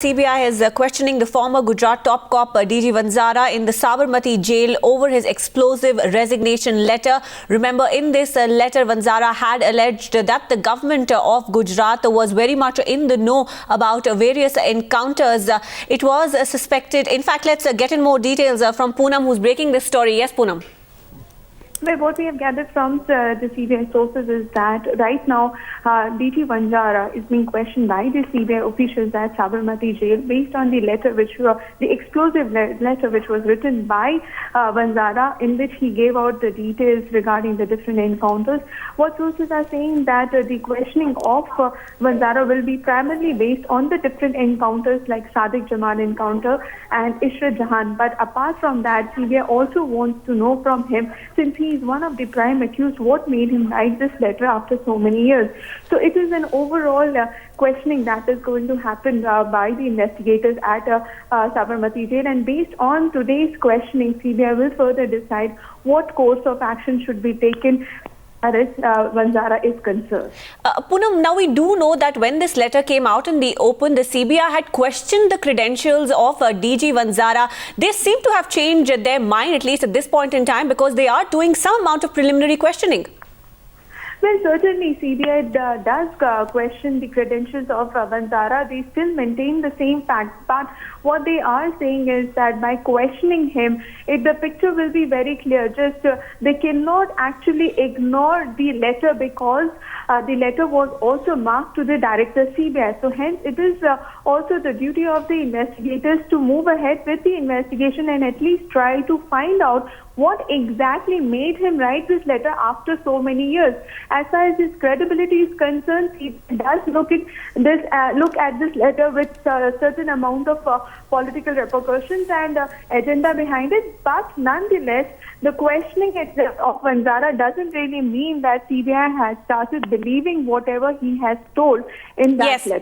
CBI is questioning the former Gujarat top cop DG Vanzara in the Sabarmati jail over his explosive resignation letter. Remember, in this letter, Vanzara had alleged that the government of Gujarat was very much in the know about various encounters. It was suspected. In fact, let's get in more details from Poonam, who's breaking this story. Yes, Poonam. Well, what we have gathered from the CBI sources is that right now DG Vanzara is being questioned by the CBI officials at Sabarmati jail based on the letter the explosive letter which was written by Vanzara, in which he gave out the details regarding the different encounters. What sources are saying that the questioning of Vanzara will be primarily based on the different encounters like Sadiq Jamal encounter and Ishrat Jahan. But apart from that, CBI also wants to know from him, since he is one of the prime accused, what made him write this letter after so many years. So it is an overall questioning that is going to happen by the investigators at Sabarmati jail, and based on today's questioning, CBI will further decide what course of action should be taken as Vanzara is concerned. Poonam, now we do know that when this letter came out in the open, the CBI had questioned the credentials of DG Vanzara. They seem to have changed their mind, at least at this point in time, because they are doing some amount of preliminary questioning. Well, certainly CBI does question the credentials of Vanzara. They still maintain the same fact, but what they are saying is that by questioning him, the picture will be very clear. They cannot actually ignore the letter, because the letter was also marked to the director CBI. So hence it is also the duty of the investigators to move ahead with the investigation and at least try to find out what exactly made him write this letter after so many years. As far as his credibility is concerned, he does look at this letter with a certain amount of political repercussions and agenda behind it. But nonetheless, the questioning of Vanzara doesn't really mean that CBI has started believing whatever he has told in that letter.